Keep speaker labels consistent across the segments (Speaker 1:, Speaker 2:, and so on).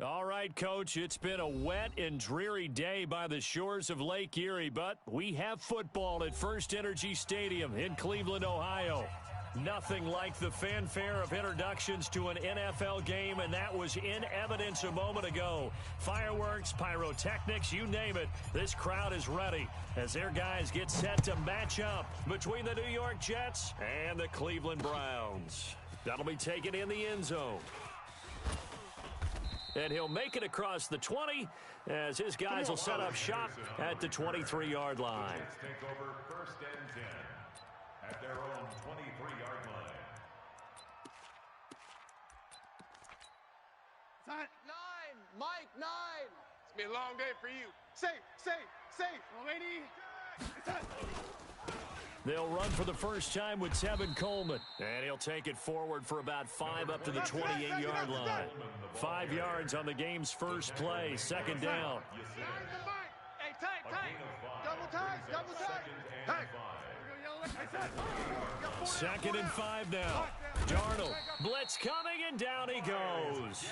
Speaker 1: All right, Coach, it's been a wet and dreary day by the shores of Lake Erie, but we have football at First Energy Stadium in Cleveland, Ohio. Nothing like the fanfare of introductions to an NFL game, and that was in evidence a moment ago. Fireworks, pyrotechnics, you name it. This crowd is ready as their guys get set to match up between the New York Jets and the Cleveland Browns. That'll be taken in the end zone. And he'll make it across the 20 as his guys will set up shop at the 23-yard line.
Speaker 2: Take over first and 10 at their own 23-yard line.
Speaker 3: Time.
Speaker 4: 9, Mike, 9. It's been a long day for you. Safe.
Speaker 3: Lady.
Speaker 1: They'll run for the first time with Tevin Coleman. And he'll take it forward for about 5 up to the 28-yard line. 5 yards on the game's first play. Second down.
Speaker 3: Hey, tight. Double tight. Hey.
Speaker 1: Second and 5 now. Darnold, blitz coming, and down he goes.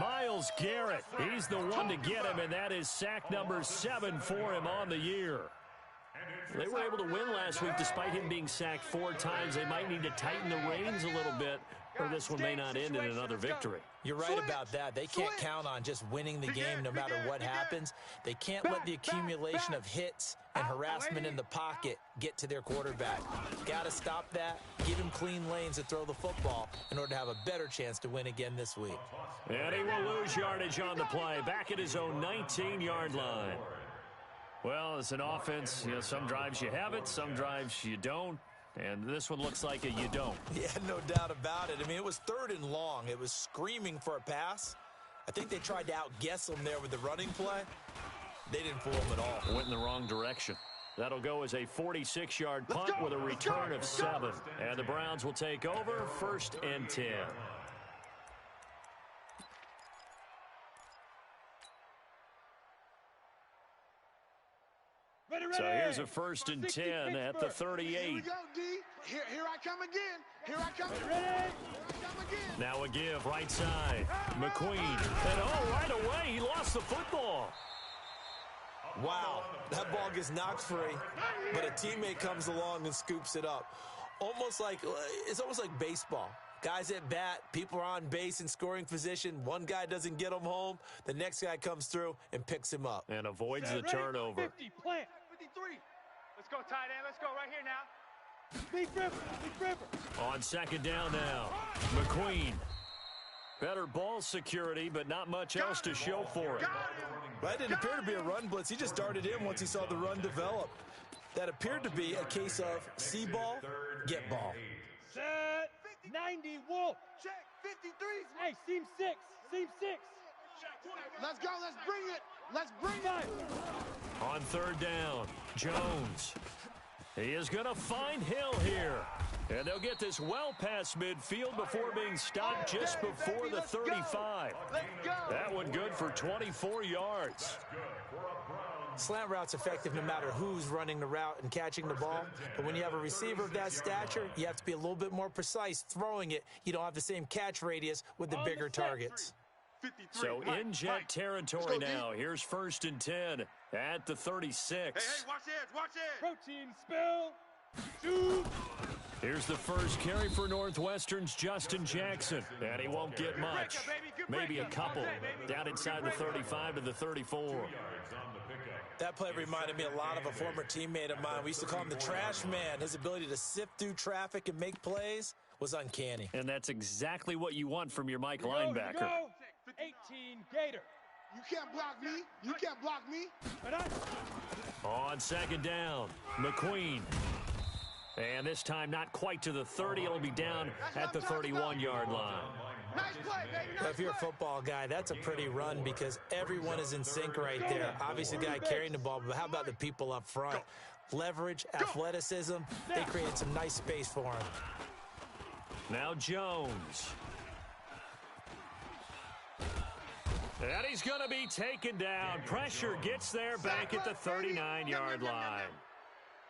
Speaker 1: Myles Garrett, he's the one to get him, and that is sack number 7 for him on the year. They were able to win last week despite him being sacked 4 times. They might need to tighten the reins a little bit, or this one may not end in another victory.
Speaker 5: You're right about that. They can't count on just winning the game no matter what happens. They can't let the accumulation of hits and harassment in the pocket get to their quarterback. Got to stop that, give him clean lanes to throw the football in order to have a better chance to win again this week.
Speaker 1: And he will lose yardage on the play, back at his own 19-yard line. Well, as an offense, some drives you have it, some drives you don't. And this one looks like a you don't.
Speaker 5: Yeah, no doubt about it. I mean, it was 3rd and long. It was screaming for a pass. I think they tried to outguess him there with the running play. They didn't fool him at all.
Speaker 1: Went in the wrong direction. That'll go as a 46-yard punt with a return of 7. And the Browns will take over, 1st and 10. So here's a 1st and 10 at the 38.
Speaker 4: Here we go, D. Here I come again.
Speaker 1: Now a give, right side. McQueen. And right away, he lost the football.
Speaker 5: Wow, that ball gets knocked free, but a teammate comes along and scoops it up. It's almost like baseball. Guys at bat, people are on base in scoring position. One guy doesn't get him home. The next guy comes through and picks him up.
Speaker 1: And avoids the turnover.
Speaker 3: 50, plant. 53. Let's go, tight end. Let's go right here now. Big River.
Speaker 1: On second down now. McQueen. Better ball security, but not much else to show for it.
Speaker 5: That didn't appear to be a run blitz. He just darted in once he saw the run develop. That appeared to be a case of see ball, get ball.
Speaker 3: Set. 90, Wolf.
Speaker 4: Check, 53.
Speaker 3: Hey, seam 6.
Speaker 4: Let's go, let's bring it.
Speaker 1: On third down, Jones. He is going to find Hill here. And they'll get this well past midfield before being stopped just before the 35. That one good for 24 yards.
Speaker 5: Slant route's effective no matter who's running the route and catching the ball. But when you have a receiver of that stature, you have to be a little bit more precise throwing it. You don't have the same catch radius with the bigger targets.
Speaker 1: So in jet territory now. Here's 1st and 10 at the 36.
Speaker 4: Hey, watch it.
Speaker 3: Protein spill. Shoot.
Speaker 1: Here's the first carry for Northwestern's Justin Jackson. And he won't get much. Maybe a couple. Down inside the 35 to the 34.
Speaker 5: That play reminded me a lot of a former teammate of mine. We used to call him the trash man. His ability to sift through traffic and make plays was uncanny.
Speaker 1: And that's exactly what you want from your Mike linebacker.
Speaker 3: Go. 18, Gator.
Speaker 4: You can't block me.
Speaker 1: On second down, McQueen. And this time not quite to the 30. It'll be down at the 31-yard line.
Speaker 4: Nice play, baby.
Speaker 5: If you're a football guy, that's a pretty run because everyone is in sync right there. Obviously, the guy carrying the ball, but how about the people up front? Leverage, athleticism, they created some nice space for him.
Speaker 1: Now Jones. And he's going to be taken down. Pressure gets there back at the 39-yard line.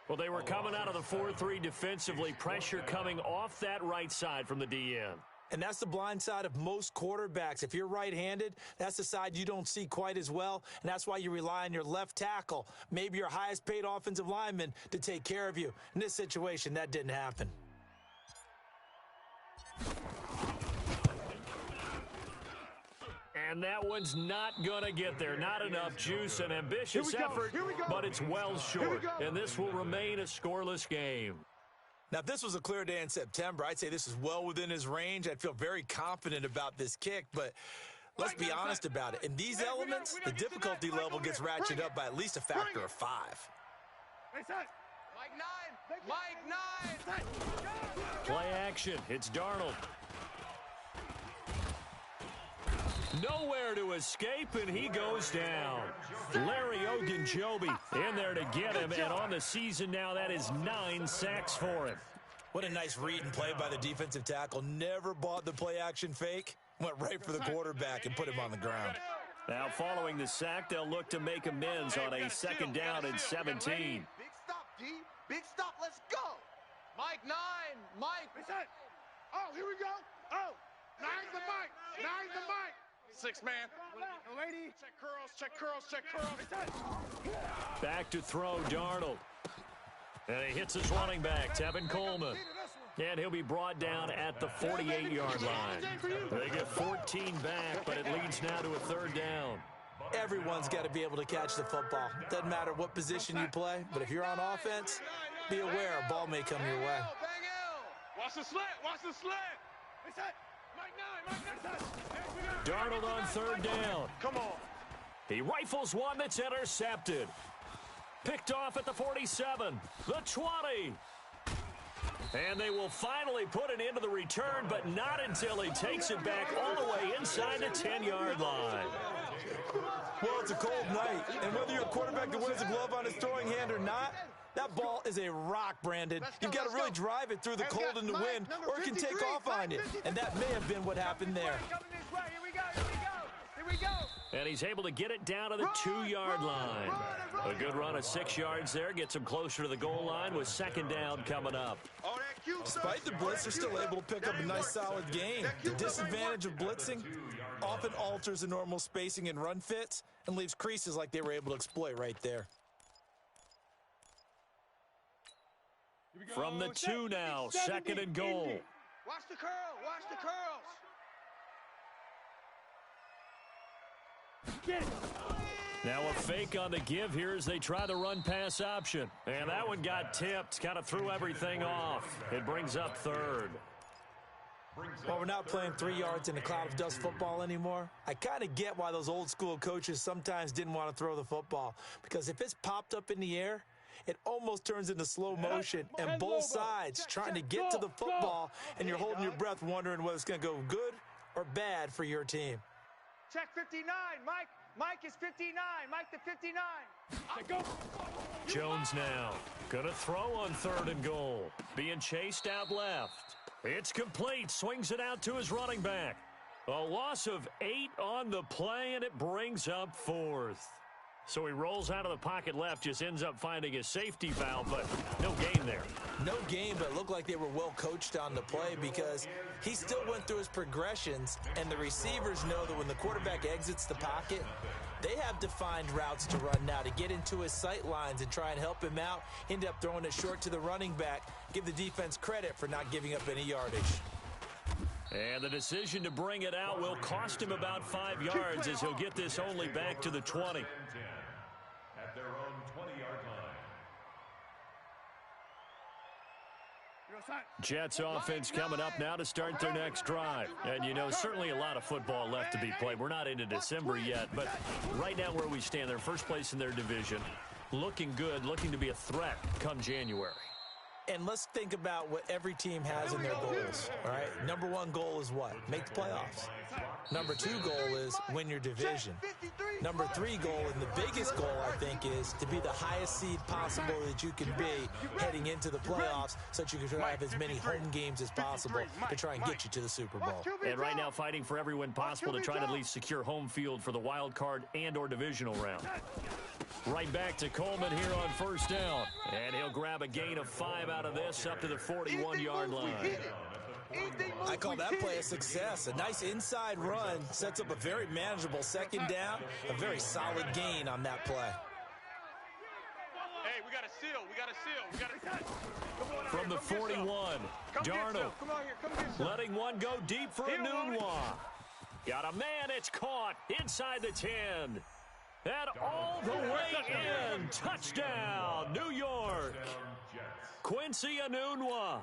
Speaker 1: Well, they were coming out of the 4-3 defensively. Pressure coming off that right side from the DN.
Speaker 5: And that's the blind side of most quarterbacks. If you're right-handed, that's the side you don't see quite as well, and that's why you rely on your left tackle, maybe your highest-paid offensive lineman, to take care of you. In this situation, that didn't happen.
Speaker 1: And that one's not going to get there. Not enough juice. An ambitious effort, but it's well short. And this will remain a scoreless game.
Speaker 5: Now, if this was a clear day in September, I'd say this is well within his range. I'd feel very confident about this kick, but let's be honest about it. In these elements, the difficulty level gets ratcheted up by at least a factor of 5.
Speaker 4: Mike 9! Mike 9!
Speaker 1: Play action. It's Darnold. Nowhere to escape, and he goes down. Larry Ogunjobi in there to get him, and on the season now, that is 9 sacks for him.
Speaker 5: What a nice read and play by the defensive tackle. Never bought the play-action fake. Went right for the quarterback and put him on the ground.
Speaker 1: Now, following the sack, they'll look to make amends on a 2nd down and 17.
Speaker 4: Big stop, D. Big stop. Let's go. Mike 9. Mike.
Speaker 3: Oh, here we go. Oh, 9's the Mike. 9's the Mike.
Speaker 4: 6 man.
Speaker 3: Lady.
Speaker 4: Check curls, check curls, check curls.
Speaker 1: Back to throw, Darnold. And he hits his running back, Tevin Coleman. And he'll be brought down at the 48-yard line. They get 14 back, but it leads now to a 3rd down.
Speaker 5: Everyone's got to be able to catch the football. Doesn't matter what position you play, but if you're on offense, be aware a ball may come your way.
Speaker 3: Watch the slant. Watch the slant.
Speaker 1: Darnold on 3rd down.
Speaker 3: Come on.
Speaker 1: He rifles one that's intercepted. Picked off at the 47, the 20. And they will finally put it into the return, but not until he takes it back all the way inside the 10-yard line.
Speaker 5: Well, it's a cold night, and whether you're a quarterback that wears a glove on his throwing hand or not, that ball is a rock, Brandon. You've got to really drive it through the cold and the wind, or it can take off on you. And that may have been what happened there.
Speaker 1: And he's able to get it down to the 2-yard line. A good run of 6 yards there gets him closer to the goal line with 2nd down coming up.
Speaker 5: Despite the blitz, they're still able to pick up a nice, solid gain. The disadvantage of blitzing often alters the normal spacing and run fits and leaves creases like they were able to exploit right there.
Speaker 1: From the 2 now, 2nd and goal.
Speaker 4: Watch the curl. Watch the curls.
Speaker 1: Now a fake on the give here as they try the run-pass option. And that one got tipped, kind of threw everything off. It brings up 3rd.
Speaker 5: Well, we're not playing 3 yards in a cloud of dust football anymore. I kind of get why those old-school coaches sometimes didn't want to throw the football. Because if it's popped up in the air, it almost turns into slow motion, and both sides trying to get to the football, and you're holding your breath wondering whether it's going to go good or bad for your team.
Speaker 3: Check 59. Mike is 59. Mike the 59.
Speaker 1: Jones now going to throw on 3rd and goal. Being chased out left. It's complete. Swings it out to his running back. A loss of 8 on the play, and it brings up 4th. So he rolls out of the pocket left, just ends up finding a safety valve, but no gain there.
Speaker 5: No gain, but it looked like they were well coached on the play because he still went through his progressions, and the receivers know that when the quarterback exits the pocket, they have defined routes to run now to get into his sight lines and try and help him out. End up throwing it short to the running back. Give the defense credit for not giving up any yardage.
Speaker 1: And the decision to bring it out will cost him about 5 yards as he'll get this only back to the 20.
Speaker 2: At their own 20-yard line.
Speaker 1: Jets offense coming up now to start their next drive. And, you know, certainly a lot of football left to be played. We're not into December yet, but right now where we stand, they're first place in their division. Looking good, looking to be a threat come January.
Speaker 5: And let's think about what every team has in their goals, all right? Number 1 goal is what? Make the playoffs. Number 2 goal is win your division. Number 3 goal, and the biggest goal, I think, is to be the highest seed possible that you can be heading into the playoffs so that you can have as many home games as possible to try and get you to the Super Bowl.
Speaker 1: And right now fighting for every win possible to try to at least secure home field for the wild card and or divisional round. Right back to Coleman here on 1st down. And he'll grab a gain of 5 out of this up to the 41-yard line.
Speaker 5: I call that play a success. A nice inside run sets up a very manageable second down, a very solid gain on that play.
Speaker 4: Hey, we got a seal. We got a seal. We got a...
Speaker 1: From the 41, Darnold letting one go deep for Enunwa. Got a man, it's caught inside the 10. And all the way in. Touchdown, New York. Quincy Enunwa,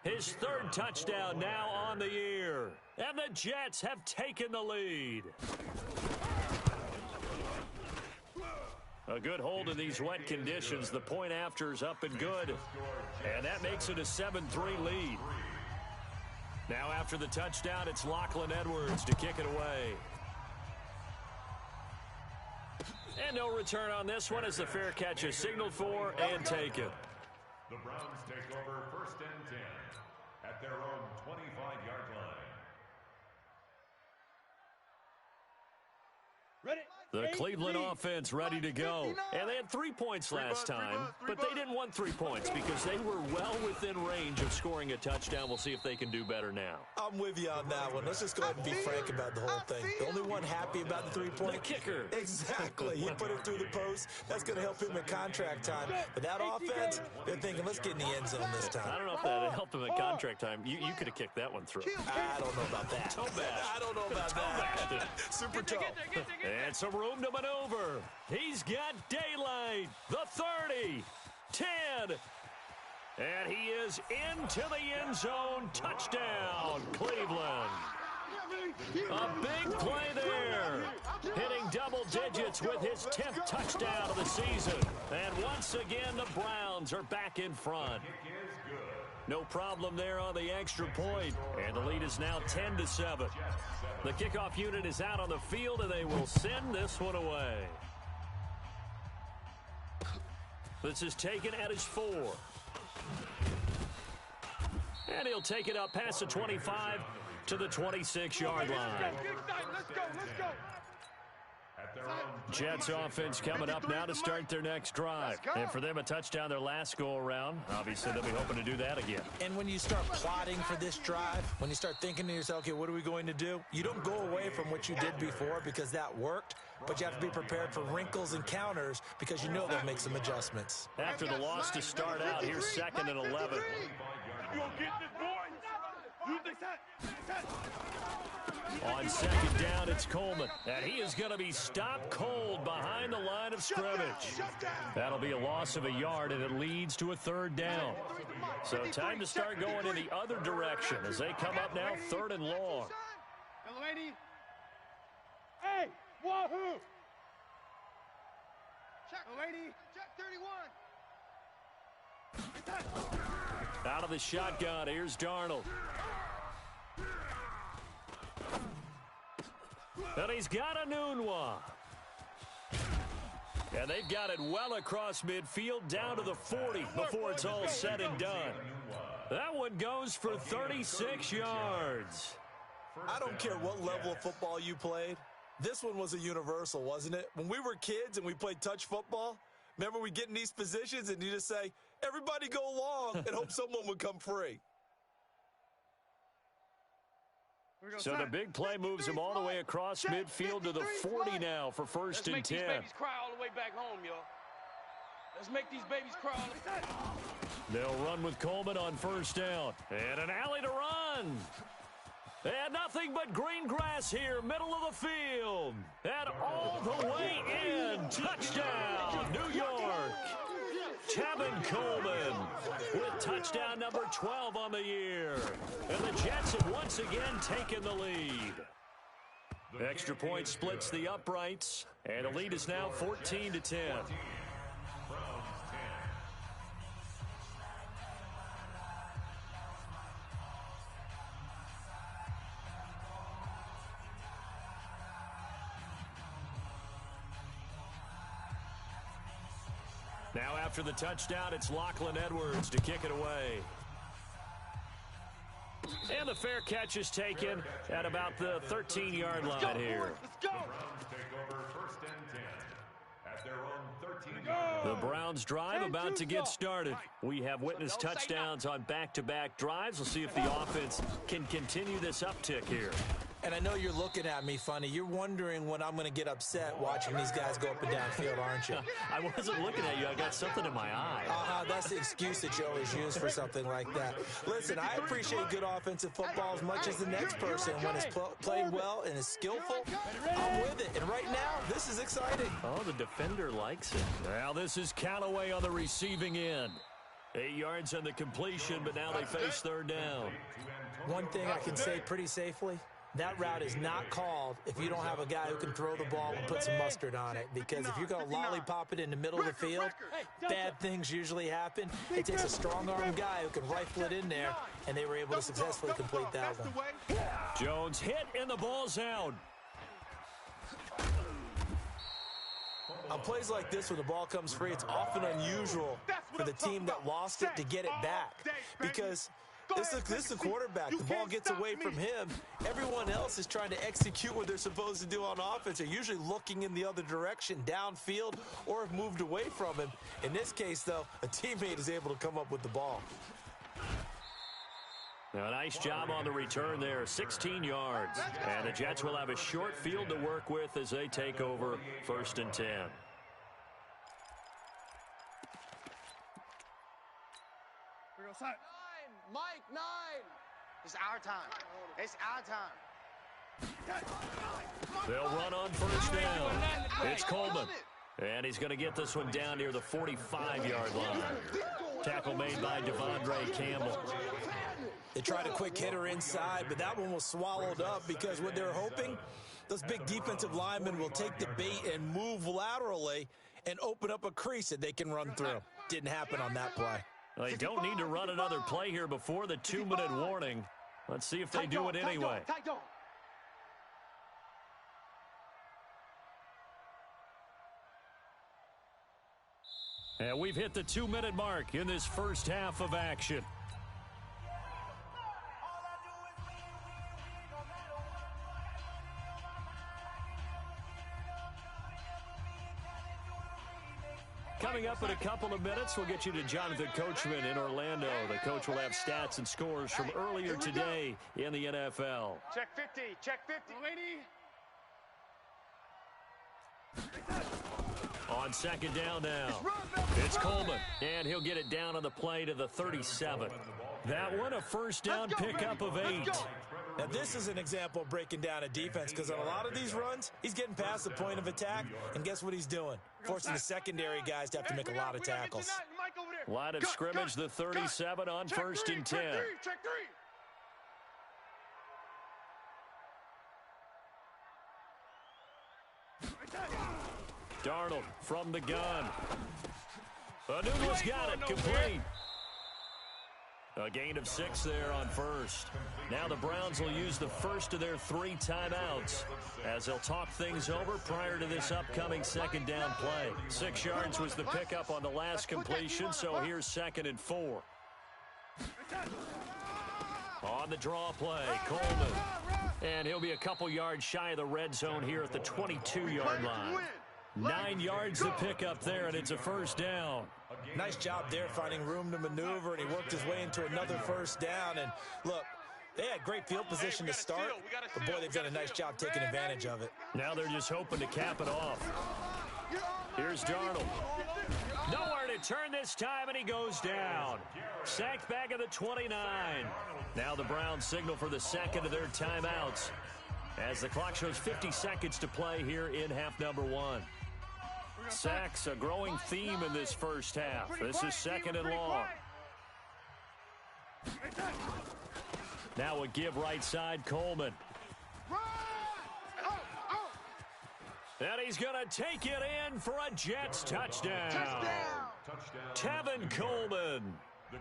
Speaker 1: his third touchdown now on the year. And the Jets have taken the lead. A good hold in these wet conditions. The point after is up and good. And that makes it a 7-3 lead. Now after the touchdown, it's Lachlan Edwards to kick it away. And no return on this one as the fair catch is signaled for and taken.
Speaker 2: The Browns take over 1st and 10 at their own 25-yard line.
Speaker 3: Ready?
Speaker 1: The Cleveland offense ready to go. And they had 3 points last time, but they didn't want 3 points because they were well within range of scoring a touchdown. We'll see if they can do better now.
Speaker 5: I'm with you on that one. Let's just go ahead and be frank about the whole thing. The only one happy about the 3-point.
Speaker 1: The kicker.
Speaker 5: Exactly. He put it through the post. That's going to help him in contract time. But that offense, they're thinking, let's get in the end zone this time.
Speaker 1: I don't know if that helped him at contract time. You could have kicked that one through.
Speaker 5: I don't know about that.
Speaker 1: Toe bad.
Speaker 5: I don't know about that. Super toe.
Speaker 1: And some room to maneuver. He's got daylight. The 30, 10. And he is into the end zone. Touchdown, Cleveland. A big play there. Hitting double digits with his 10th touchdown of the season. And once again, the Browns are back in front. No problem there on the extra point. And the lead is now 10-7. The kickoff unit is out on the field, and they will send this one away. This is taken at his 4. And he'll take it up past the 25 to the 26-yard line.
Speaker 3: Let's go.
Speaker 1: Jets offense coming up now to start their next drive. And for them, a touchdown their last go-around. Obviously, they'll be hoping to do that again.
Speaker 5: And when you start plotting for this drive, when you start thinking to yourself, okay, what are we going to do? You don't go away from what you did before because that worked, but you have to be prepared for wrinkles and counters because you know they'll make some adjustments.
Speaker 1: After the loss to start out, here's 2nd and 11.
Speaker 3: You gonna get this, boy? Use the set.
Speaker 1: On 2nd down, it's Coleman. And he is going to be stopped cold behind the line of scrimmage. That'll be a loss of a yard, and it leads to a 3rd down. So time to start going in the other direction as they come up now 3rd and long.
Speaker 3: Hey, wahoo! Check, lady. Check 31.
Speaker 1: Out of the shotgun, here's Darnold. And he's got Enunwa. And they've got it well across midfield down to the 40 before it's all said and done. That one goes for 36 yards.
Speaker 5: I don't care what level of football you played. This one was a universal, wasn't it? When we were kids and we played touch football, remember we get in these positions and you just say, everybody go long and hope someone would come free.
Speaker 1: So the big play moves him all the way across midfield to the 40 now for 1st and 10.
Speaker 4: Let's make these babies cry all the way back home, y'all. Let's make these babies cry all the way.
Speaker 1: They'll run with Coleman on 1st down. And an alley to run. And nothing but green grass here, middle of the field. And all the way in. Touchdown, New York. Tevin Coleman with touchdown number 12 on the year. And the Jets have once again taken the lead. Extra point splits the uprights, and the lead is now 14-10. Now after the touchdown, it's Lachlan Edwards to kick it away. And the fair catch is taken at about the 13-yard line here.
Speaker 2: The Browns take over 1st and 10 at their own
Speaker 1: The Browns drive about to get started. We have witnessed touchdowns on back-to-back drives. We'll see if the offense can continue this uptick here.
Speaker 5: And I know you're looking at me funny. You're wondering when I'm going to get upset watching these guys go up and down field, aren't you?
Speaker 1: I wasn't looking at you. I got something in my eye.
Speaker 5: That's the excuse that you always use for something like that. Listen, I appreciate good offensive football as much as the next person. When it's played well and is skillful, I'm with it. And right now, this is exciting.
Speaker 1: Oh, the defender likes it. Now this is Callaway on the receiving end. 8 yards on the completion, but now they face third down.
Speaker 5: One thing I can say pretty safely, that route is not called if you don't have a guy who can throw the ball and put some mustard on it. Because if you're going to lollipop it in the middle of the field, bad things usually happen. It takes a strong-arm guy who can rifle it in there, and they were able to successfully complete that one.
Speaker 1: Jones hit, and the ball's out.
Speaker 5: On plays like this, when the ball comes free, it's often unusual for the team that lost it to get it back. Because this is the quarterback. The ball gets away from him. Everyone else is trying to execute what they're supposed to do on offense. They're usually looking in the other direction, downfield, or have moved away from him. In this case, though, a teammate is able to come up with the ball.
Speaker 1: Now, a nice job on the return there, 16 yards. And the Jets will have a short field to work with as they take over 1st and 10.
Speaker 4: Mike, 9. It's our time. It's our time.
Speaker 1: They'll run on 1st down. It's Coleman. And he's going to get this one down near the 45-yard line. Tackle made by Devondre Campbell.
Speaker 5: They tried a quick hitter inside, but that one was swallowed up because what they're hoping, those big defensive linemen will take the bait and move laterally and open up a crease that they can run through. Didn't happen on that play.
Speaker 1: They don't need to run another play here before the 2-minute warning. Let's see if they do it anyway. And we've hit the 2-minute mark in this first half of action. Coming up in a couple of minutes, we'll get you to Jonathan Coachman in Orlando. The coach will have stats and scores from earlier today in the NFL.
Speaker 3: Check 50. Check 50.
Speaker 1: On 2nd down now, it's Coleman, and he'll get it down on the play to the 37. That one, a 1st down pickup of 8.
Speaker 5: Now, this is an example of breaking down a defense because on a lot of these runs, he's getting past the point of attack, and guess what he's doing? Forcing the secondary guys to have to make a lot of tackles.
Speaker 1: Line of scrimmage, the 37 on 1st and 10.
Speaker 4: Check 3.
Speaker 1: Darnold from the gun. Anuno's got it, complete. A gain of 6 there on 1st. Now the Browns will use the first of their 3 timeouts as they'll talk things over prior to this upcoming 2nd down play. 6 yards was the pickup on the last completion, so here's 2nd and 4. On the draw play, Coleman. And he'll be a couple yards shy of the red zone here at the 22-yard line. 9 yards to pick up there, and it's a 1st down.
Speaker 5: Nice job there finding room to maneuver, and he worked his way into another 1st down. And look, they had great field position to start, but boy, they've done a nice job taking advantage of it.
Speaker 1: Now they're just hoping to cap it off. Here's Darnold. Nowhere to turn this time, and he goes down. Sacked back at the 29. Now the Browns signal for the 2nd of their timeouts as the clock shows 50 seconds to play here in half number 1. Sacks, a growing theme in this first half. This is 2nd and long. Now a give right side, Coleman. And he's going to take it in for a Jets touchdown. Tevin Coleman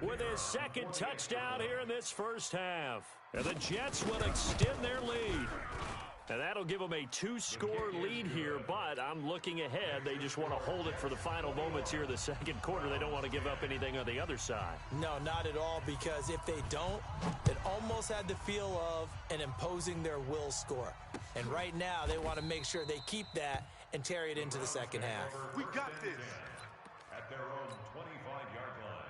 Speaker 1: with his 2nd touchdown here in this first half. And the Jets will extend their lead. And that'll give them a 2-score lead here, but I'm looking ahead. They just want to hold it for the final moments here in the 2nd quarter. They don't want to give up anything on the other side.
Speaker 5: No, not at all, because if they don't, it almost had the feel of an imposing their will score. And right now, they want to make sure they keep that and carry it into the 2nd half.
Speaker 3: We got this.
Speaker 2: their own 25-yard line.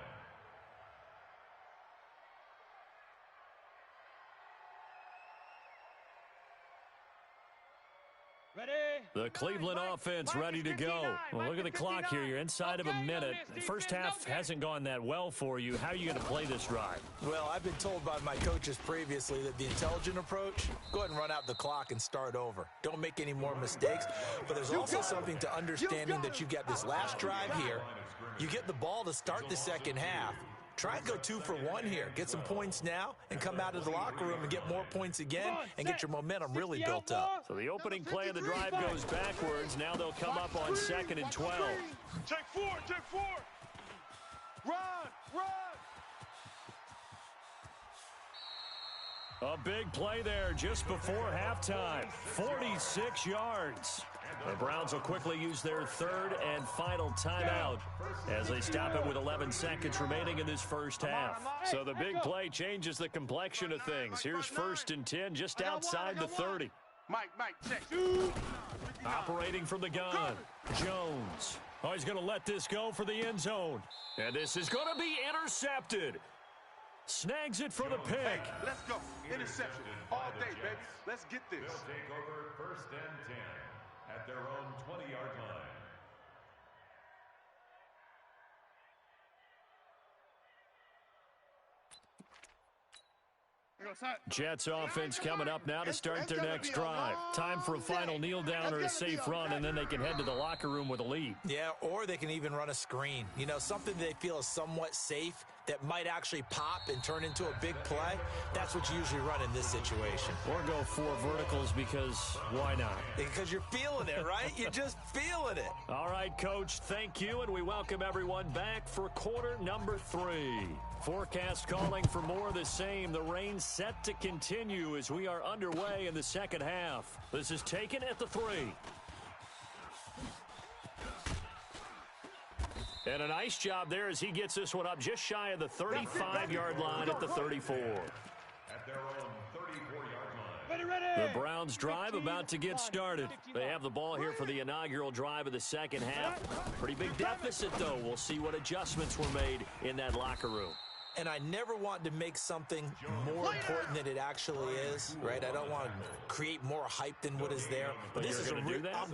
Speaker 1: The Cleveland offense ready to go. Well, look at the clock here. You're inside of a minute. The first half hasn't gone that well for you. How are you going to play this drive?
Speaker 5: Well, I've been told by my coaches previously that the intelligent approach, go ahead and run out the clock and start over. Don't make any more mistakes. But there's also something to understanding that you get this last drive here. You get the ball to start the second half. Try and go 2 for 1 here. Get some points now and come out of the locker room and get more points again and get your momentum really built up.
Speaker 1: So the opening play of the drive goes backwards. Now they'll come up on 2nd and 12.
Speaker 3: Check 4, check 4. Run, run.
Speaker 1: A big play there just before halftime. 46 yards. The Browns will quickly use their 3rd and final timeout as they stop it with 11 seconds remaining in this first half. So the big play changes the complexion of things. Here's 1st and 10 just outside the 30.
Speaker 4: Mike, check.
Speaker 1: Operating from the gun, Jones. Oh, he's going to let this go for the end zone. And this is going to be intercepted. Snags it for the pick.
Speaker 4: Let's go. Interception. All day, baby. Let's get this.
Speaker 2: They'll take over 1st and 10 at their own 20-yard line.
Speaker 1: Jets offense coming up now to start their next drive. Time for a final kneel down or a safe run, and then they can head to the locker room with a lead.
Speaker 5: Yeah, or they can even run a screen. You know, something they feel is somewhat safe that might actually pop and turn into a big play. That's what you usually run in this situation.
Speaker 1: Or go 4 verticals because why not?
Speaker 5: Because you're feeling it, right? You're just feeling it.
Speaker 1: All right, Coach, thank you, and we welcome everyone back for quarter number 3. Forecast calling for more of the same. The rain set to continue as we are underway in the second half. This is taken at the 3. And a nice job there as he gets this one up just shy of the 35-yard line at the 34.
Speaker 2: At their own 34-yard line.
Speaker 1: The Browns drive about to get started. They have the ball here for the inaugural drive of the second half. Pretty big deficit, though. We'll see what adjustments were made in that locker room.
Speaker 5: And I never want to make something more important than it actually is, right? I don't want to create more hype than what is there. But this is I'm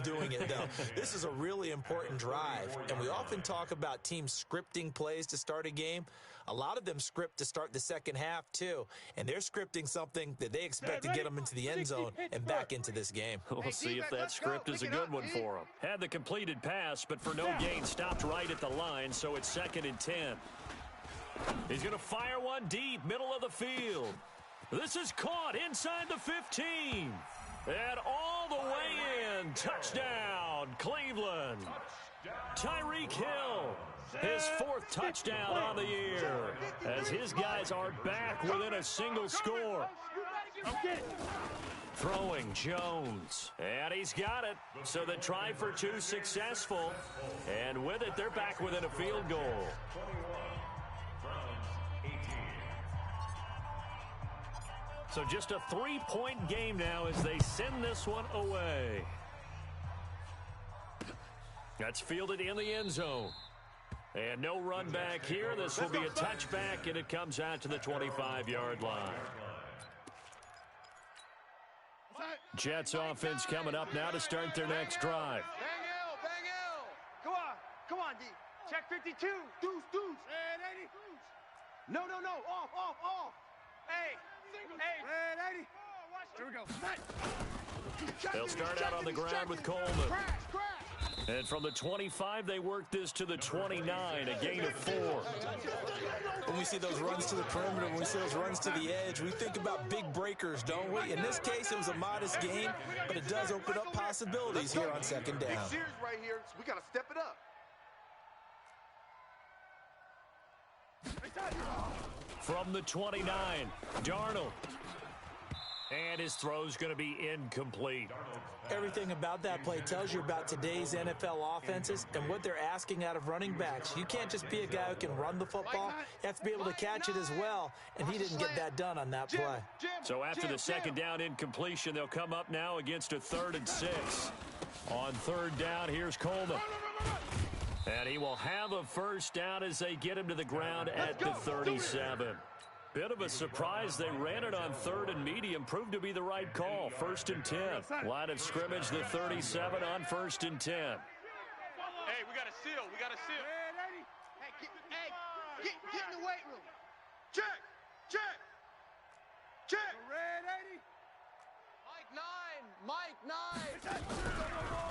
Speaker 5: doing it, though. This is a really important drive. And we often talk about teams scripting plays to start a game. A lot of them script to start the second half, too. And they're scripting something that they expect to get them into the end zone and back into this game.
Speaker 1: We'll see if that script is a good one for them. Had the completed pass, but for no gain, stopped right at the line, so it's 2nd and 10. He's going to fire one deep, middle of the field. This is caught inside the 15. And all the way in. Touchdown, Cleveland. Tyreek Hill, his 4th touchdown on the year, as his guys are back within a single score. Throwing Jones, and he's got it. So the try for 2 successful, and with it, they're back within a field goal. So just a 3-point game now as they send this one away. That's fielded in the end zone. And no run back here. This will be a touchback, and it comes out to the 25-yard line. Jets offense coming up now to start their next drive.
Speaker 4: Bang L.
Speaker 3: Come on, D. Check 52.
Speaker 4: Deuce. Red 80. No. Off.
Speaker 3: Hey.
Speaker 4: Red 80.
Speaker 3: Here we go.
Speaker 1: They'll start out on the ground with Coleman.
Speaker 4: Crash.
Speaker 1: And from the 25, they work this to the 29, a gain of 4.
Speaker 5: When we see those runs to the perimeter, when we see those runs to the edge, we think about big breakers, don't we? In this case, it was a modest gain, but it does open up possibilities here on 2nd down.
Speaker 4: Big series right here, so we got to step it up.
Speaker 1: From the 29, Darnold. And his throw's going to be incomplete.
Speaker 5: Everything about that play tells you about today's NFL offenses and what they're asking out of running backs. You can't just be a guy who can run the football. You have to be able to catch it as well, and he didn't get that done on that play.
Speaker 1: So after the 2nd down incompletion, they'll come up now against a 3rd and 6. On 3rd down, here's Coleman. And he will have a first down as they get him to the ground at the 37. Bit of a surprise. They ran it on 3rd and medium. Proved to be the right call. 1st and 10. Line of scrimmage, the 37 on 1st and 10.
Speaker 3: Hey, we got a seal. We got a seal.
Speaker 4: Hey, get in the weight room. Check. Red 80. Mike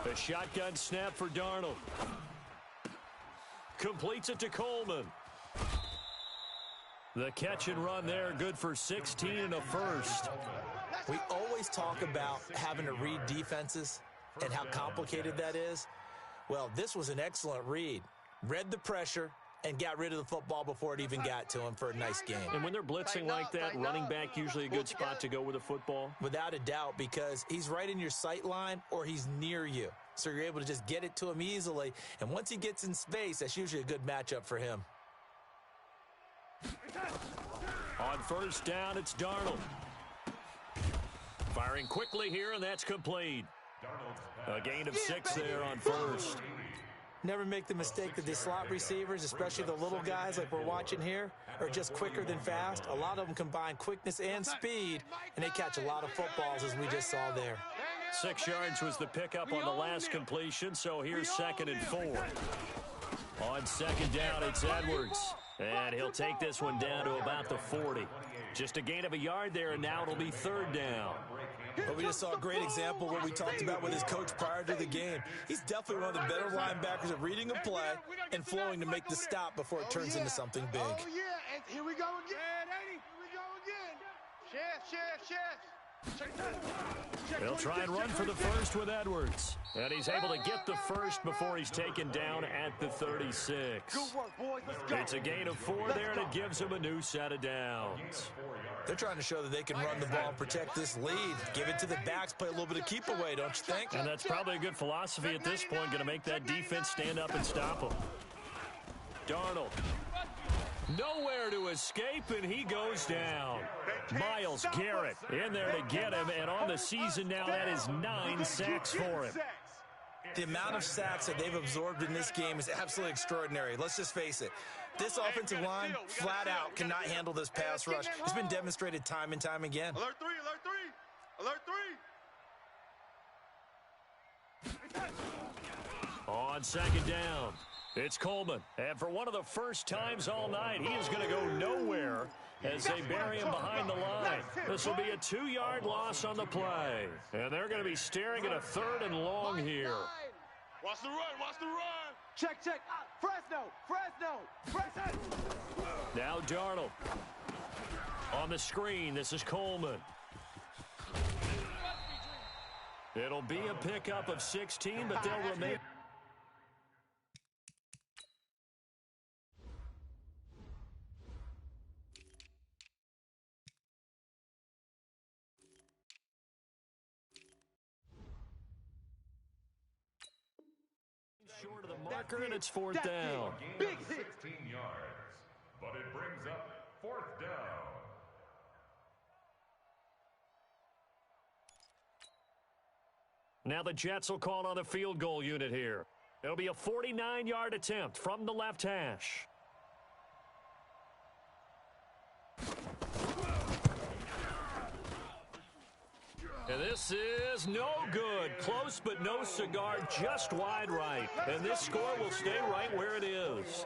Speaker 4: 9.
Speaker 1: A shotgun snap for Darnold. Completes it to Coleman. The catch and run there, good for 16 and a first.
Speaker 5: We always talk about having to read defenses and how complicated that is. Well, this was an excellent read. Read the pressure and got rid of the football before it even got to him for a nice game.
Speaker 1: And when they're blitzing like that, running back usually a good spot to go with the football?
Speaker 5: Without a doubt, because he's right in your sight line or he's near you. So you're able to just get it to him easily. And once he gets in space, that's usually a good matchup for him.
Speaker 1: On first down, it's Darnold. Firing quickly here, and that's complete. A gain of 6 there on first.
Speaker 5: Never make the mistake that the slot receivers, especially the little guys like we're watching here, are just quicker than fast. A lot of them combine quickness and speed, and they catch a lot of footballs, as we just saw there.
Speaker 1: 6 yards was the pickup on the last completion, so here's 2nd and 4. On 2nd down, it's Edwards. And he'll take this one down to about the 40. Just a gain of a yard there, and now it'll be 3rd down.
Speaker 5: But we just saw a great example of what we talked about with his coach prior to the game. He's definitely one of the better linebackers at reading a play and flowing to make the stop before it turns into something big.
Speaker 4: Oh, yeah, and here we go again. Here we go again. Chef.
Speaker 1: They'll try and run for the first with Edwards. And he's able to get the first before he's taken down at the 36.
Speaker 3: Good work, boys. Let's go.
Speaker 1: It's a gain of 4 there, and it gives him a new set of downs.
Speaker 5: They're trying to show that they can run the ball and protect this lead. Give it to the backs, play a little bit of keep away, don't you think?
Speaker 1: And that's probably a good philosophy at this point, going to make that defense stand up and stop him. Darnold. Nowhere to escape, and he goes down. Myles Garrett in there to get him, and on the season now, that is 9 sacks for him.
Speaker 5: The amount of sacks that they've absorbed in this game is absolutely extraordinary. Let's just face it. This offensive line, flat out, cannot handle this pass rush. It's been demonstrated time and time again.
Speaker 4: Alert 3.
Speaker 1: On 2nd down, it's Coleman. And for one of the first times all night, he is going to go nowhere as they bury him behind the line. This will be a 2-yard loss on the play. And they're going to be staring at a 3rd and long here.
Speaker 4: Watch the run.
Speaker 3: Check. Fresno.
Speaker 1: Now Darnold. On the screen, this is Coleman. It'll be a pickup of 16, but they'll remain. Short of the marker, and it's 4th down.
Speaker 2: Big 16 yards, but it brings up 4th down.
Speaker 1: Now the Jets will call on the field goal unit here. It'll be a 49-yard attempt from the left hash. And this is no good. Close, but no cigar, just wide right. And this score will stay right where it is.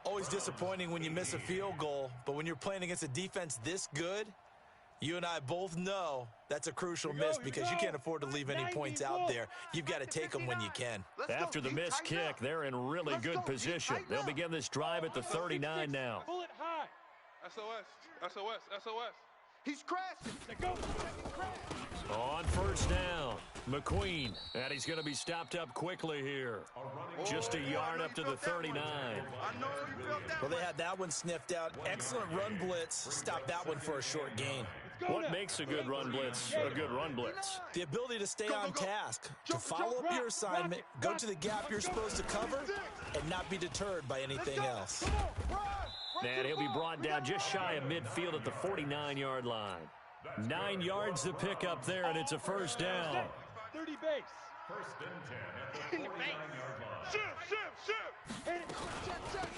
Speaker 5: Always disappointing when you miss a field goal, but when you're playing against a defense this good, you and I both know that's a crucial miss because you can't afford to leave any points out there. You've got to take them when you can.
Speaker 1: After the missed kick, they're in really good position. They'll begin this drive at the 39 now.
Speaker 3: Pull it high.
Speaker 4: SOS. He's crashing.
Speaker 1: On 1st down, McQueen. And he's going to be stopped up quickly here. Just a yard up to the 39.
Speaker 5: Well, they had that one sniffed out. Excellent run blitz. Stop that one for a short gain.
Speaker 1: What makes a good run blitz a good run blitz?
Speaker 5: The ability to stay on task, to follow up your assignment, go to the gap you're supposed to cover, and not be deterred by anything else.
Speaker 1: And he'll be brought down just shy of midfield at the 49-yard line. 9 yards to pick up there, and it's a 1st down.
Speaker 3: 30 base.
Speaker 2: First and 10 at the 49-yard line.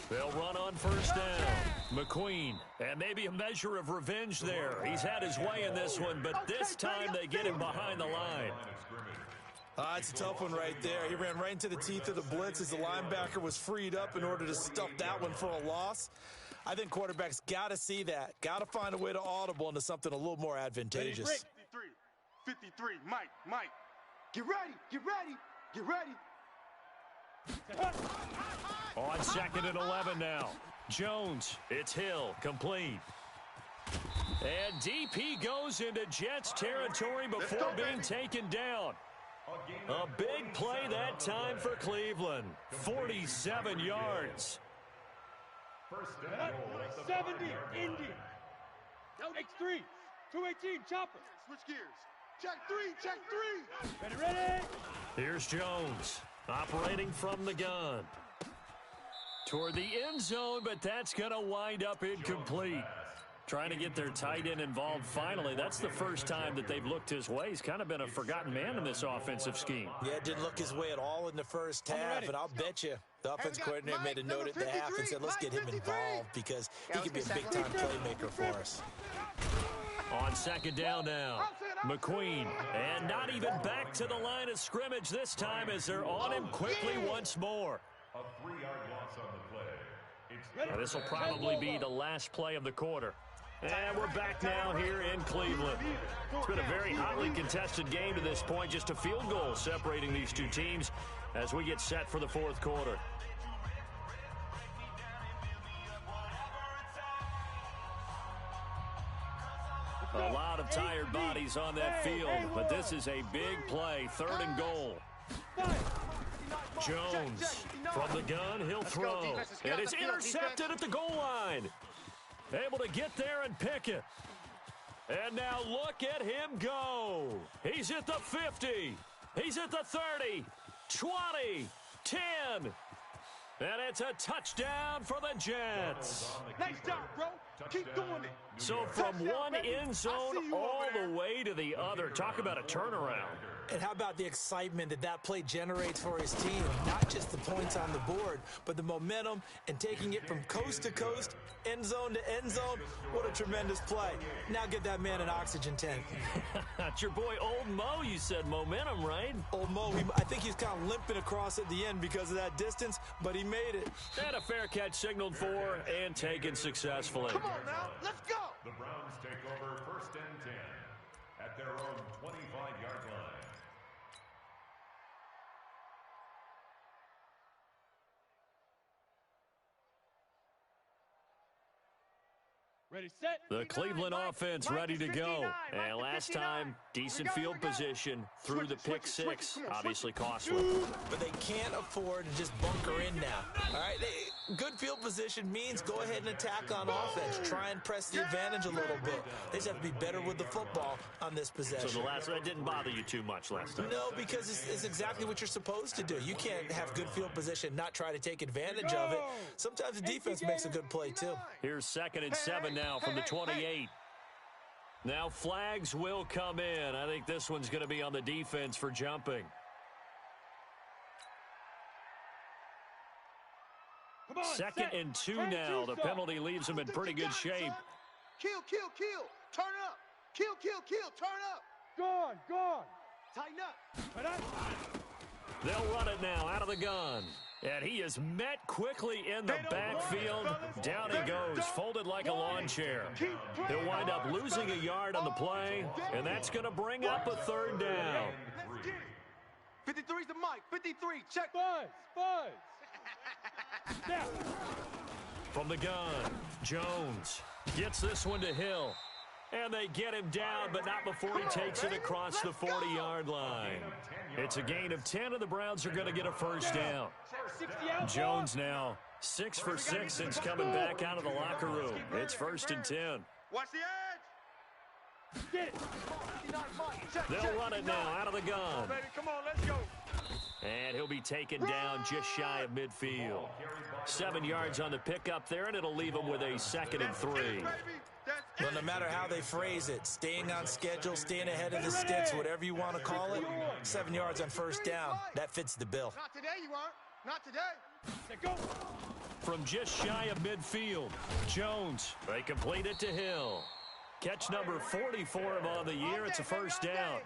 Speaker 1: They'll run on first down. McQueen, and maybe a measure of revenge there. He's had his way in this one, but this time they get him behind the line.
Speaker 5: It's a tough one right there. He ran right into the teeth of the blitz as the linebacker was freed up in order to stuff that one for a loss. I think quarterbacks got to see that. Got to find a way to audible into something a little more advantageous.
Speaker 3: 53, Mike. Get ready, get ready, get ready.
Speaker 1: On second and 11 now. Jones, it's Hill, complete. And DP goes into Jets territory before being taken down. A big play that time for Cleveland. 47 yards.
Speaker 2: First and goal at the
Speaker 3: 70,
Speaker 2: 5-yard line.
Speaker 3: Indy. X3, 218, chopper. Switch gears. Check three. Ready.
Speaker 1: Here's Jones, operating from the gun. Toward the end zone, but that's going to wind up incomplete. Trying to get their tight end involved finally. That's the first time that they've looked his way. He's kind of been a forgotten man in this offensive scheme.
Speaker 5: Yeah, didn't look his way at all in the first half, and I'll bet you the offense coordinator made a note at the half and said, let's get him involved because he could be a big-time playmaker for us.
Speaker 1: On second down now, McQueen, and not even back to the line of scrimmage this time as they're on him quickly once more.
Speaker 2: A 3-yard loss on the play.
Speaker 1: Now, this will probably be the last play of the quarter. And we're back now here in Cleveland. It's been a very hotly contested game to this point. Just a field goal separating these two teams as we get set for the fourth quarter. A lot of tired bodies on that field, but this is a big play, third and goal. Jones from the gun, he'll throw. And it's intercepted at the goal line. Able to get there and pick it. And now look at him go. He's at the 50. He's at the 30, 20, 10. And it's a touchdown for the Jets.
Speaker 3: Nice job, bro. Keep doing it.
Speaker 1: So from one end zone all the way to the other. Talk about a turnaround.
Speaker 5: And how about the excitement that that play generates for his team? Not just the points on the board, but the momentum and taking it from coast to coast, end zone to end zone. What a tremendous play. Now get that man an oxygen tank.
Speaker 1: That's your boy Old Mo, you said momentum, right?
Speaker 5: Old Mo, I think he's kind of limping across at the end because of that distance, but he made it.
Speaker 1: And a fair catch signaled for and taken successfully.
Speaker 3: Come on now, let's go.
Speaker 2: The Browns take over first and 10 at their own 25-yard line.
Speaker 3: Ready, set.
Speaker 1: The Cleveland offense ready to go. And last time, decent field position through the pick six. Obviously costly.
Speaker 5: But they can't afford to just bunker in now. All right, good field position means go ahead and attack on offense. Try and press the advantage a little bit. They just have to be better with the football on this possession.
Speaker 1: So the last one didn't bother you too much last time?
Speaker 5: No, because it's exactly what you're supposed to do. You can't have good field position, not try to take advantage of it. Sometimes the defense makes a good play, too.
Speaker 1: Here's 2nd and 7 now from the 28. Now flags will come in. I think this one's going to be on the defense for jumping.
Speaker 3: On,
Speaker 1: 2nd and 2 now. The penalty leaves them in pretty good shape.
Speaker 3: Kill. Turn up. Kill. Turn up. Gone. Tighten up.
Speaker 1: They'll run it now out of the gun. And he is met quickly in the backfield. Down he goes, folded like a lawn chair. He'll wind up losing a yard on the play, and that's going to bring up a third down.
Speaker 3: 53's the mic. 53, check.
Speaker 6: Buzz.
Speaker 1: From the gun, Jones gets this one to Hill. And they get him down, but not before he takes it across the 40-yard line. It's a gain of 10, and the Browns are going to get a first down. Jones now 6 for 6 since coming back out of the locker room. It's 1st and 10.
Speaker 3: Watch the edge.
Speaker 1: They'll run it now out of the gun.
Speaker 3: Baby, come on, let's go.
Speaker 1: And he'll be taken down just shy of midfield. 7 yards on the pickup there, and it'll leave him with a 2nd and 3.
Speaker 3: That's
Speaker 5: Well, no matter how they phrase it, staying on schedule, staying ahead of the sticks, whatever you want to call it, 7 yards on first down, that fits the bill.
Speaker 4: Not today, you aren't. Not today.
Speaker 3: Go.
Speaker 1: From just shy of midfield, Jones, they complete it to Hill. Catch number 40 for him on the year. It's a first down.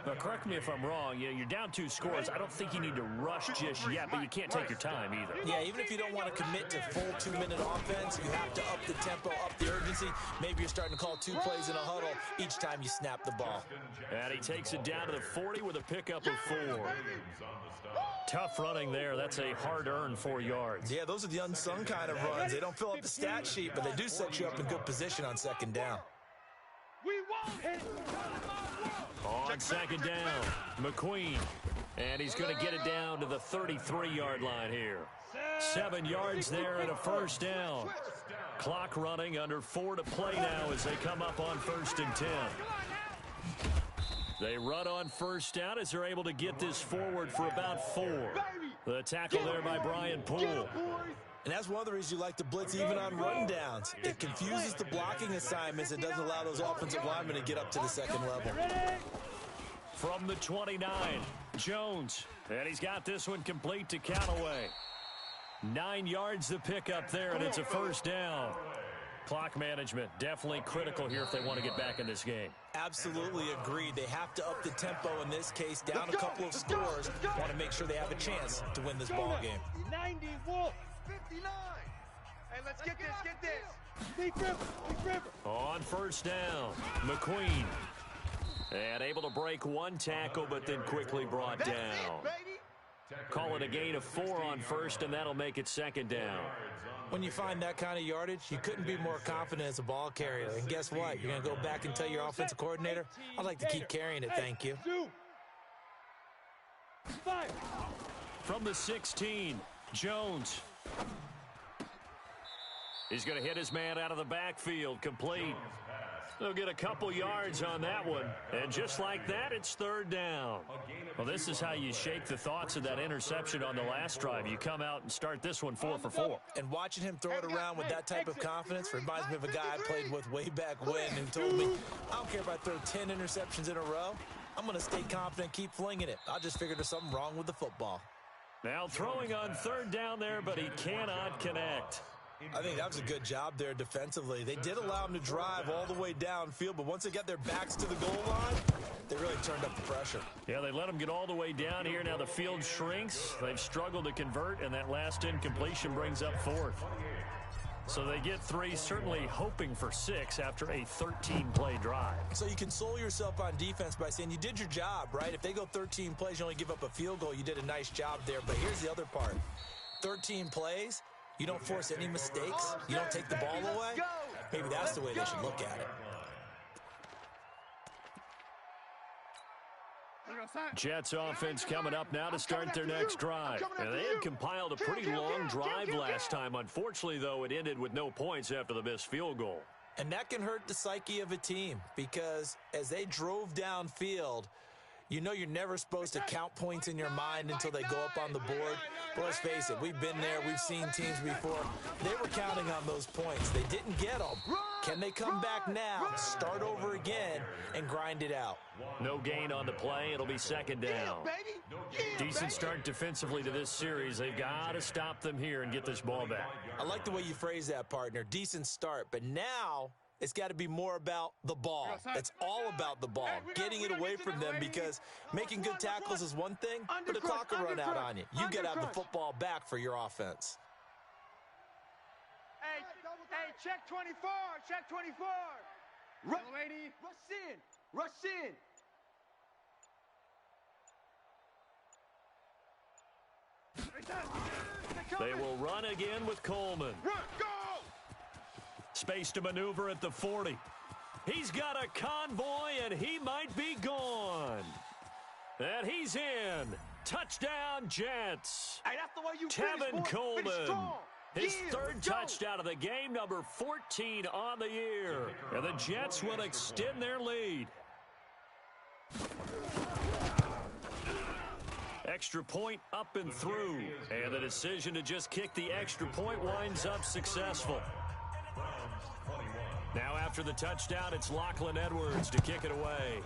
Speaker 1: Now, correct me if I'm wrong. You're down 2 scores. I don't think you need to rush just yet, but you can't take your time either.
Speaker 5: Yeah, even if you don't want to commit to full 2-minute offense, you have to up the tempo, up the urgency. Maybe you're starting to call 2 plays in a huddle each time you snap the ball.
Speaker 1: And he takes it down to the 40 with a pickup of 4. Tough running there. That's a hard-earned 4 yards.
Speaker 5: Yeah, those are the unsung kind of runs. They don't fill up the stat sheet, but they do set you up in good position on second down.
Speaker 3: We won't hit.
Speaker 1: On second down, McQueen. And he's going to get it down to the 33-yard line here. 7 yards there and a first down. Clock running, under 4 to play now as they come up on 1st and 10. They run on first down as they're able to get this forward for about 4. The tackle there by Brian Poole.
Speaker 5: And that's one of the reasons you like to blitz even on run downs. It confuses the blocking assignments. It doesn't allow those offensive linemen to get up to the second level.
Speaker 1: From the 29, Jones. And he's got this one complete to Callaway. 9 yards the pickup there, and it's a first down. Clock management definitely critical here if they want to get back in this game.
Speaker 5: Absolutely agreed. They have to up the tempo in this case, down a couple of scores. Want to make sure they have a chance to win this ball game.
Speaker 3: 90 Wolf.
Speaker 4: 59. Hey, let's get this.
Speaker 3: Big River.
Speaker 1: On first down, McQueen. And able to break 1 tackle, but then quickly brought down. Call it a gain of 4 on first, and that'll make it second down.
Speaker 5: When you find that kind of yardage, you couldn't be more confident as a ball carrier. And guess what? You're going to go back and tell your offensive coordinator, I'd like to keep carrying it, thank you.
Speaker 3: 5.
Speaker 1: From the 16, Jones. He's going to hit his man out of the backfield, complete. They'll get a couple yards on that one. And just like that, it's third down. Well, this is how you shake the thoughts of that interception on the last drive. You come out and start this one 4 for 4.
Speaker 5: And watching him throw it around with that type of confidence reminds me of a guy I played with way back when who told me, I don't care if I throw 10 interceptions in a row. I'm going to stay confident, keep flinging it. I just figured there's something wrong with the football.
Speaker 1: Now throwing on third down there, but he cannot connect.
Speaker 5: I think that was a good job there defensively. They did allow him to drive all the way downfield, but once they got their backs to the goal line, they really turned up the pressure.
Speaker 1: Yeah, they let him get all the way down here. Now the field shrinks. They've struggled to convert, and that last incompletion brings up 4th. So they get 3, certainly hoping for 6 after a 13-play drive.
Speaker 5: So you console yourself on defense by saying you did your job, right? If they go 13 plays, you only give up a field goal, you did a nice job there. But here's the other part. 13 plays, you don't force any mistakes, you don't take the ball away. Maybe that's the way they should look at it.
Speaker 1: Jets offense coming up now to start their next drive. And they had compiled a pretty long drive last time. Unfortunately, though, it ended with no points after the missed field goal.
Speaker 5: And that can hurt the psyche of a team because as they drove downfield, you know you're never supposed to count points in your mind until they go up on the board. But let's face it, we've been there. We've seen teams before. They were counting on those points. They didn't get them. Can they come back now, start over again, and grind it out?
Speaker 1: No gain on the play. It'll be second down. Decent start defensively to this series. They've got to stop them here and get this ball back.
Speaker 5: I like the way you phrase that, partner. Decent start. But now it's got to be more about the ball. It's all about the ball, getting it away from them because making good tackles is one thing, but the clock will run out on you. You got to have the football back for your offense.
Speaker 3: Hey, check 24, check 24. Rush in, rush in.
Speaker 1: They will run again with Coleman.
Speaker 3: Run, go!
Speaker 1: Space to maneuver at the 40. He's got a convoy, and he might be gone. And he's in. Touchdown, Jets.
Speaker 3: Hey, that's the way you
Speaker 1: Tevin Coleman. His
Speaker 3: Yeah,
Speaker 1: third
Speaker 3: go.
Speaker 1: touchdown of the game, number 14 on the year. And the Jets will extend their lead. Extra point up and through. And the decision to just kick the extra point winds up successful. Now after the touchdown, it's Lachlan Edwards to kick it away.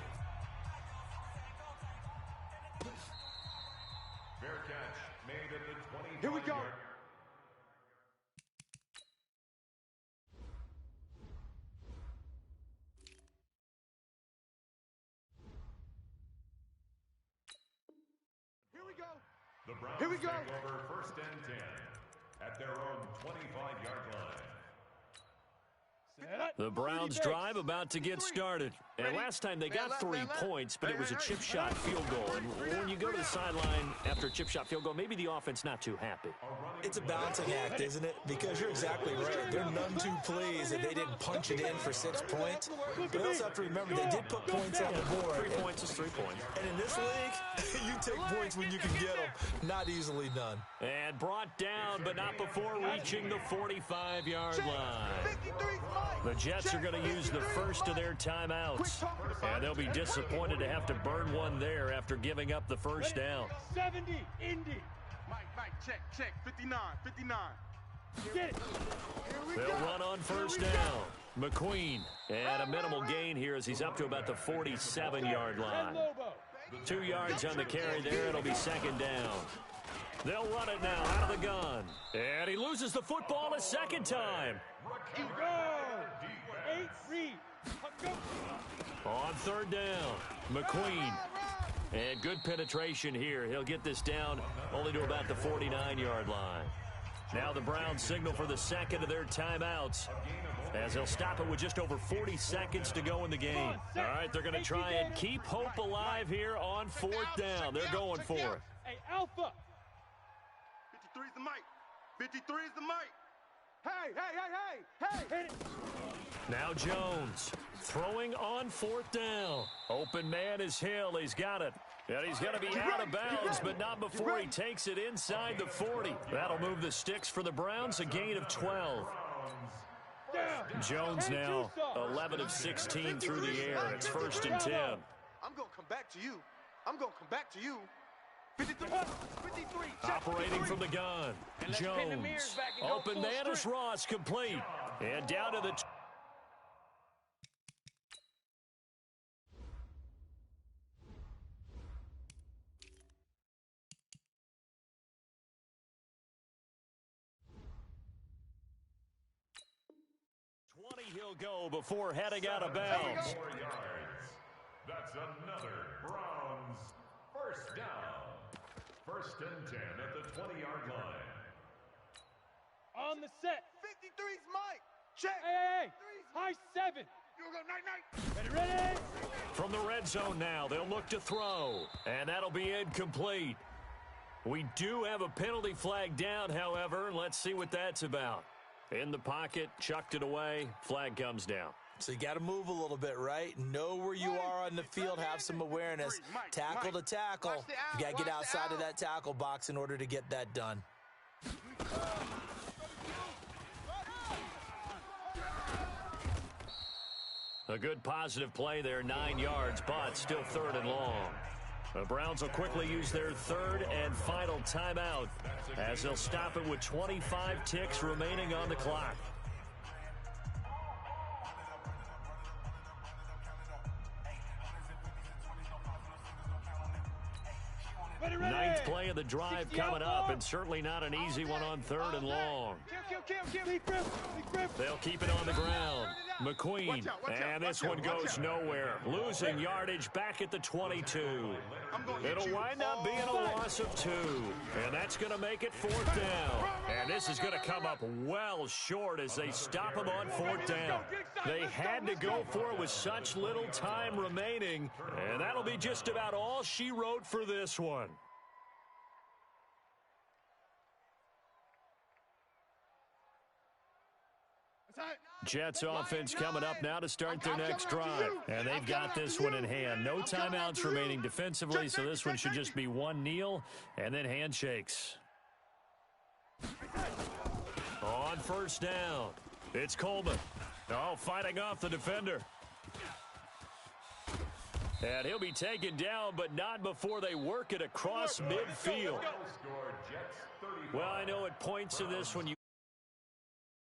Speaker 2: Fair catch made at the 20.
Speaker 3: Here we go. Here we go.
Speaker 2: The Browns
Speaker 3: Here we go.
Speaker 2: take over first and 10 at their own 25-yard line.
Speaker 1: The Browns drive about to get started. And last time they got 3 points, but it was a chip shot field goal. And when you go to the sideline after a chip shot field goal, maybe the offense not too happy.
Speaker 5: It's a balancing act, isn't it? Because you're exactly right. They're none too pleased that they didn't punch it in for 6 points. But you also have to remember they did put points on the board.
Speaker 1: 3 points is 3 points.
Speaker 5: And in this league, you take points when you can get them. Not easily done.
Speaker 1: And brought down, but not before reaching the 45-yard line. The Jets are going to use the first of their timeouts. And they'll be disappointed to have to burn one there after giving up the first down.
Speaker 3: 70, Indy.
Speaker 4: Mike, check. 59.
Speaker 3: Get it.
Speaker 1: They'll run on first down. McQueen, and a minimal gain here as he's up to about the 47-yard line. 2 yards on the carry there. It'll be second down. They'll run it now out of the gun. And he loses the football a second time.
Speaker 3: Go. 8-3. Go.
Speaker 1: On third down, McQueen. And good penetration here. He'll get this down only to about the 49-yard line. Now the Browns signal for the second of their timeouts as they'll stop it with just over 40 seconds to go in the game. All right, they're going to try and keep hope alive here on fourth down. They're going for it.
Speaker 3: Hey, Alpha.
Speaker 4: 53 is the mic. 53 is the mic.
Speaker 3: Hey. Hit it.
Speaker 1: Now Jones throwing on fourth down. Open man is Hill. He's got it. And he's going to be out of bounds, but not before he takes it inside the 40. That'll move the sticks for the Browns, a gain of 12. Jones now 11 of 16 through the air. It's first and 10.
Speaker 4: I'm going to come back to you. 53.
Speaker 1: Operating from the gun. Jones. Open man is Ross, complete. And down to the... He'll go before heading out of bounds.
Speaker 2: 4 yards. That's another Browns first down. First and 10 at the 20-yard line.
Speaker 3: On the set.
Speaker 4: 53's Mike. Check.
Speaker 3: Hey. High 7.
Speaker 4: You go night.
Speaker 3: Ready.
Speaker 1: From the red zone now, they'll look to throw. And that'll be incomplete. We do have a penalty flag down, however. Let's see what that's about. In the pocket, chucked it away, flag comes down.
Speaker 5: So you got to move a little bit, right? Know where you are on the field, have some awareness. Tackle to tackle. You got to get outside of that tackle box in order to get that done.
Speaker 1: A good positive play there, 9 yards, but still third and long. The Browns will quickly use their third and final timeout as they'll stop it with 25 ticks remaining on the clock. Ninth play of the drive coming up, and certainly not an easy one on third and long. They'll keep it on the ground. McQueen, and this one goes nowhere. Losing yardage back at the 22. It'll wind up being a loss of 2, and that's going to make it fourth down. And this is going to come up well short as they stop him on fourth down. They had to go for it with such little time remaining, and that'll be just about all she wrote for this one. Jets offense coming up now to start their next drive. And they've got this one in hand. No timeouts remaining defensively, so this one should just be one kneel and then handshakes. On first down, it's Coleman. Oh, fighting off the defender. And he'll be taken down, but not before they work it across midfield. Well, I know at points in this when you